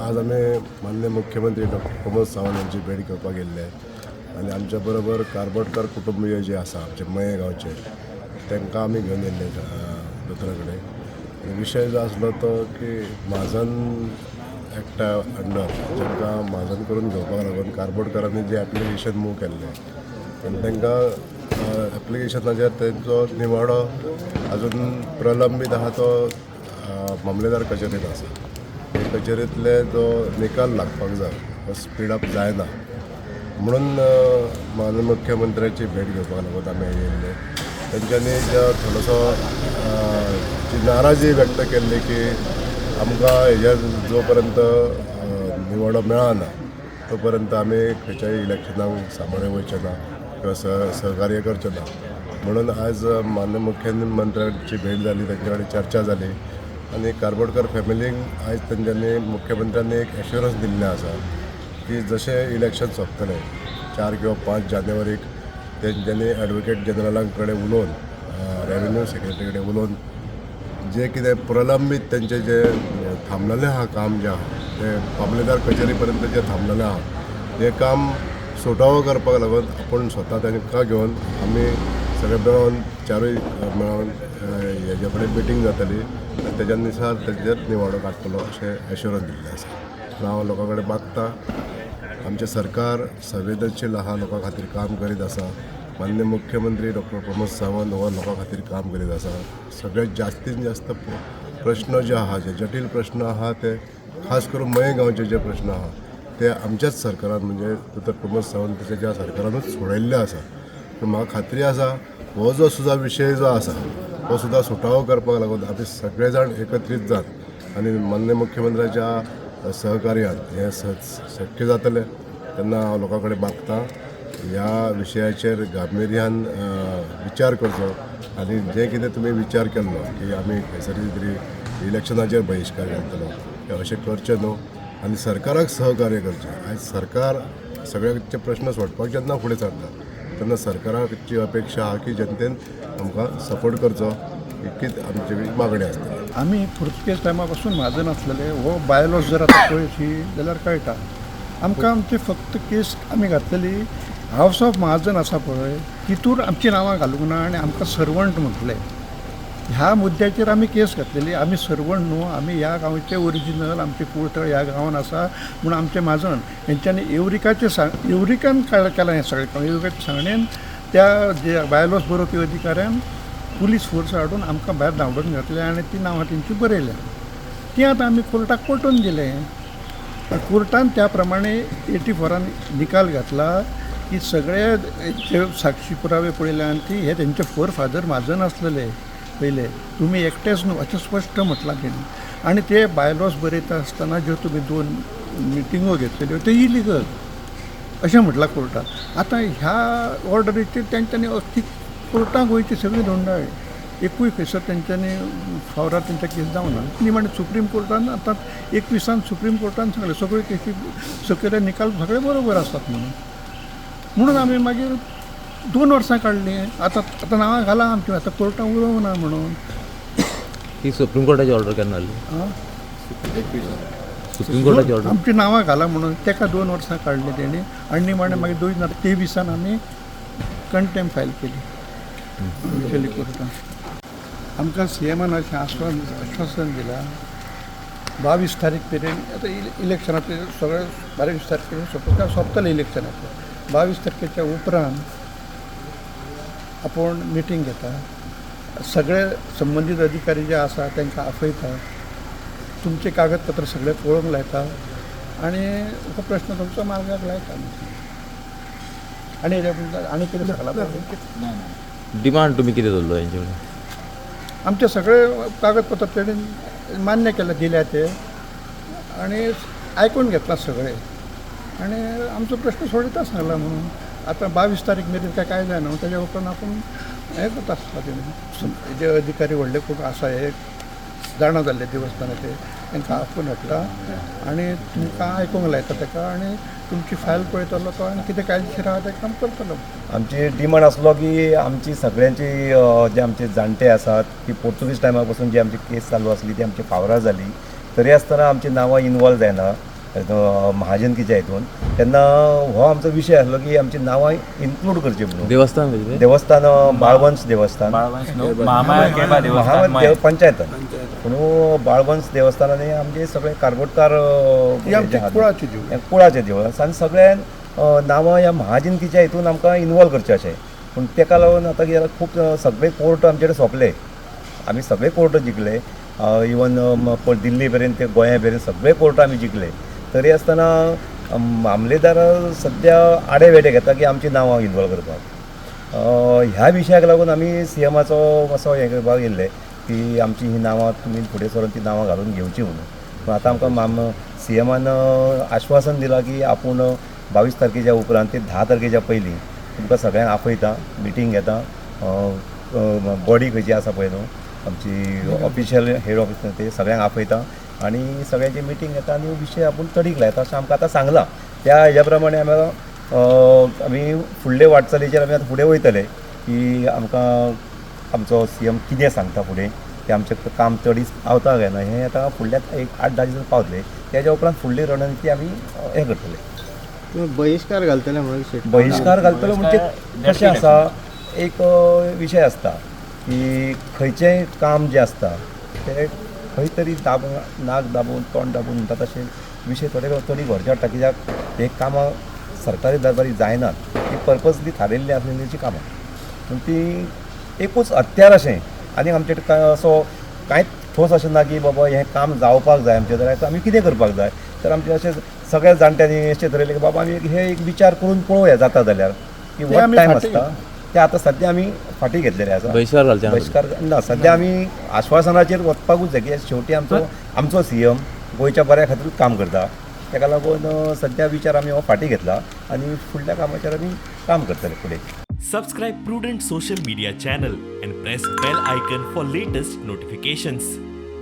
आज आम्ही माननीय मुख्यमंत्री डॉक्टर प्रमोद सावंत यांची भेट घेवपाक गेल्ले आनी आमच्या बरोबर कारबोटकार कुटुंबीय जे आसा आमचे मये गांवचे तांकां आमी घेवन येयल्ले दोतोरा कडेन। विशय जो आसलो तो की म्हाजन एकट्या अंडर जांकां म्हाजन करून घेवपाक लागून कारबोटकारांनी जे एप्लिकेशन मूव केल्लें आनी तांकां एप्लिकेशनाचेर तेंचो निवाडो अजून प्रलंबीत आहा तो मामलेदार कचेरीत आसा। हे कचेरीतले जो निकाल लागपाक जाय तो स्पीड अप जायना म्हणून माननीय मुख्यमंत्र्याची भेट घेवपाक लागून आमी येयल्ले। तेंच्यांनी थोडोसो जी नाराजी व्यक्त केल्ली की आमकां हेजेर जो पर्यंत निवाडो मेळना तो पर्यंत आमी खंयच्याय इलेक्शनाक सामोरे वयचे ना किंवा सहकार्य करचे ना म्हणून आज माननीय मुख्यमंत्र्याची भेट जाली, तेंचे कडेन चर्चा जाली आनी कारबोटकार फॅमिलींक आयज तेंच्यांनी मुख्यमंत्र्यांनी एक एश्युरन्स दिल्लें आसा की जशें इलेक्शन सोंपतलें 4 किंवा 5 जानेवारीक तेंच्यांनी एडवोकेट जनरला कडेन उलोवन रेव्हेन्यू सेक्रेटरी कडेन उलोवन जे कितें प्रलंबीत तेंचें जे थांबलेलें आहा काम जें आहा तें मामलेदार कचेरी पर्यंत जें थांबलेलें आहा हें काम सुटावो करपाक लागून आपूण स्वता तांकां घेवन आमी सगळे मेळोन चारूय मेळोन हेजे कडेन मिटींग जातली आनी तेज्या निसार तेजेर निवाडो काडटलो अशें एश्युरन्स दिल्लें आसा। हांव लोकां कडेन मागता, आमचें सरकार संवेदनशील आहा, लोकां खातीर काम करीत आसा। माननीय मुख्यमंत्री डॉक्टर प्रमोद सावंत हो लोकां खातीर काम करीत आसा। सगळ्यात जास्तीत जास्त प्रश्न जे आहा जे जटील प्रश्न आहा ते खास करून मये गांवचे जे प्रश्न आहा ते आमच्याच सरकारान म्हणजे डॉक्टर प्रमोद सावंत ज्या सरकारानूच सोडयल्ले आसा। म्हाका खात्री आसा हो जो सुद्धा विशय जो आसा हो सुद्धा सुटावो करपाक लागून आमी सगळे जाण एकत्रीत जात आनी माननीय मुख्यमंत्र्याच्या सहकार्यान हें शक्य जातलें तेन्ना हांव लोकां कडेन मागता ह्या विशयाचेर गांभिर्यान विचार करचो आनी जें कितें तुमी विचार केल्लो की आमी खंयसरी तरी इलेक्शनाचेर बहिश्कार घालतलो हें अशें करचें न्हू आनी सरकाराक सहकार्य करचें। आयज सरकार सगळ्यांचे प्रश्न सोडपाक जेन्ना फुडें सरता तेन्ना सरकाराची अपेक्षा आहा की जनतेन आमकां सपोर्ट करचो इतकीच आमची मागणी आसता। आमी पुर्तुगेज टायमा पासून म्हाजन आसलेले हो बायलॉज जर आतां पळयची जाल्यार कळटा आमकां आमची फक्त केस आमी घातलेली हावस ऑफ महाजन आसा पळय तितूर आमची नांवां घालूंक ना आनी आमकां सर्वंट म्हटलें। ह्या मुद्द्याचेर आमी केस घातलेली। आमी सर्वंट न्हू, आमी ह्या गांवचे ओरिजिनल, आमचे कुळतळ ह्या गांवान आसा म्हूण आमचें म्हाजन हेंच्यांनी एवरिकान केलां हें सगळें काम। एवरिकाच्या सांगणेन त्या जे बायलॉस बरोवपी अधिकाऱ्यान पुलीस फोर्स हाडून आमकां भायर धांवडोन घातलें आनी ती नांवां तेंची बरयल्या। ती आतां आमी कोर्टाक पटोवन दिलें। कोर्टान त्या प्रमाणे 84 निकाल घातला की सगळे जे साक्षी पुरावे पळयल्यान ती हे तेंचे फोरफादर म्हाजन आसलेले पयले, तुमी एकटेच न्हू अशें स्पश्ट म्हटलां तेणी। आनी ते बायलॉस बरयता आसतना ज्यो तुमी 2 मिटिंगो घेतलेल्यो ते इलिगल अशें म्हटलां कोर्टान। आतां ह्या ऑर्डरीचेर तेंच्यांनी अख्खी कोर्टाक वयची सगळी धोंडाळी, एकूय खंयसर तेंच्यांनी फावरार तेंच्या केस जावना। निमाणे सुप्रीम कोर्टान आतां 21 सुप्रीम कोर्टान सांगलें सगळ्यो केसी सकयले निकाल सगळे बरोबर आसात म्हणून आमी मागीर 2 वर्सां काडलीं। आतां नांवां घाला आमची, आतां कोर्टान उलोवंक ना म्हणून। ही सुप्रीम कोर्टाची ऑर्डर केन्ना हाडली? सुप्रीम कोर्टाची ऑर्डर आमची नांवां घाला म्हणून तेका 2 वर्सां काडलीं तेणी आनी निमाणे मागीर 2023 आमी कंटेम फायल केली विशेली कोर्टान। आमकां सीएमान अशें आश्वासन दिलां 22 तारीख मेरेन आतां इलेक्शनाचे सगळे 22 तारखेर सोंपतलें इलेक्शनाचें। 22 तारखेच्या उपरांत आपूण मिटींग घेता, सगळे संबंदीत अधिकारी जे आसा तांकां आपयता, तुमचे कागदपत्र सगळे पळोवंक लायता आनी हो प्रश्न तुमचो मार्गाक लायता। आनी कितें सांगलां डिमांड तुमी कितें दवरलो हेंचे कडेन? आमचे सगळे कागदपत्र तेणेन मान्य केले दिल्या ते आनी आयकून घेतला सगळे आनी आमचो प्रश्न सोडिता सांगला म्हणून। आतां 22 तारीख मेरेन काय जायना तेज्या उपरांत आपूण हें करता आसता तेणी जे अधिकारी व्हडले खूब आसा हे जाणा जाल्ले देवस्थाना ते तांकां आपूण हाडटा आनी तुमकां आयकूंक लायता ताका आनी तुमची फायल पळयतलो तो आनी कितें कायदेशीर आहा तें काम करतलो। आमची डिमांड आसलो की आमची सगळ्यांची जे आमचे जाणटे आसात की पोर्तुगीज टायमा पासून जी आमची केस चालू आसली ती आमची फावरार जाली तरी आसतना आमची नांवां इनवॉल्व जायना महाजनकीच्या हितून तेन्ना हो आमचो विशय आसलो की आमची नांवां इन्क्लूड करची म्हणून. देवस्थान म्हणजे देवस्थान बाळवंश देवस्थान पंचायत पूण बाळवंश देवस्थानांनी आमचे सगळे कारबोटकार ती आमची कुळाची जीव. कुळाचे देवस्थान आनी सगळ्यान नांवां ह्या महाजनकीच्या हितून आमकां इनवॉल्व करचें अशें. पूण ताका लागून आतां कितें जालां, खूब सगळे कोर्ट आमचे कडेन सोंपले. आमी सगळे कोर्ट जिखले, इवन दिल्ली पर्यंत ते गोंया पर्यंत सगळे कोर्ट आमी जिखले. तरी आसतना मामलेदार सद्या आडे वेडे घेता की आमची नांवां इनवॉल्व करपाक. ह्या विशयाक लागून आमी सीएमाचो असो हें करपाक येयल्ले की आमची ही नांवां तुमी फुडें सरून ती नांवां घालून घेवची म्हणून. पूण आतां आमकां सीएमान आश्वासन दिलां की आपूण 22 तारखेच्या उपरांत ते 10 तारखेच्या पयलीं तुमकां सगळ्यांक आपयता, मिटींग घेता, बॉडी खंयची आसा पळय न्हू आमची ऑफिशियल हेड ऑफिस ते सगळ्यांक आपयता आनी सगळ्यांची मिटींग घेता आनी विशय आपूण तडीक लायता अशें आमकां आतां सांगलां. त्या हेज्या प्रमाणे आमी फुडले वाटचालीचेर आमी आतां फुडें वयतले की आमकां आमचो सीएम कितें सांगता फुडें तें आमचें काम तडीक पावता काय ना हें आतां फुडल्या एक 8-10 दिसान पावतले. तेज्या उपरांत फुडली रणनीती आमी हें करतले. बहिष्कार घालतले म्हणून बहिष्कार घालतलो म्हणजे कशें आसा, एक विशय आसता की खंयचेंय काम जें आसता तें खंय तरी नाक दाबून तोंड दाबून म्हणटा तशें विशय तडी व्हरचे पडटा. कित्याक हे कामां सरकारी दरबारी जायनात, ती पर्पजली थारिल्ली आसलेलीची कामां. पूण ती एकूच हत्यार अशें आनी आमचे कडेन असो कांयच ठोस अशें ना की बाबा हें काम जावपाक जाय आमचे जाल्यार आमी कितें करपाक जाय. तर आमचे अशें सगळ्या जाणट्यांनी अशें थरयलें की बाबा आमी हे एक विचार करून पळोवया जाता जाल्यार की वॉट आमी टायम फाटीं आसता ते आतां सद्या आमी फाटीं घेतलेले आसा. बहिष्कार घालचे ना. बहिष्कार ना, सद्या आमी आश्वासनाचेर वचपाकूच जाय कित्याक शेवटी आमचो सीएम गोंयच्या बऱ्या खातीरूच काम करता. ताका लागून सद्या विचार आमी हो फाटीं घेतला आनी फुडल्या कामाचेर आमी काम करतले फुडें. Subscribe Prudent social media channel and press bell icon for latest notifications.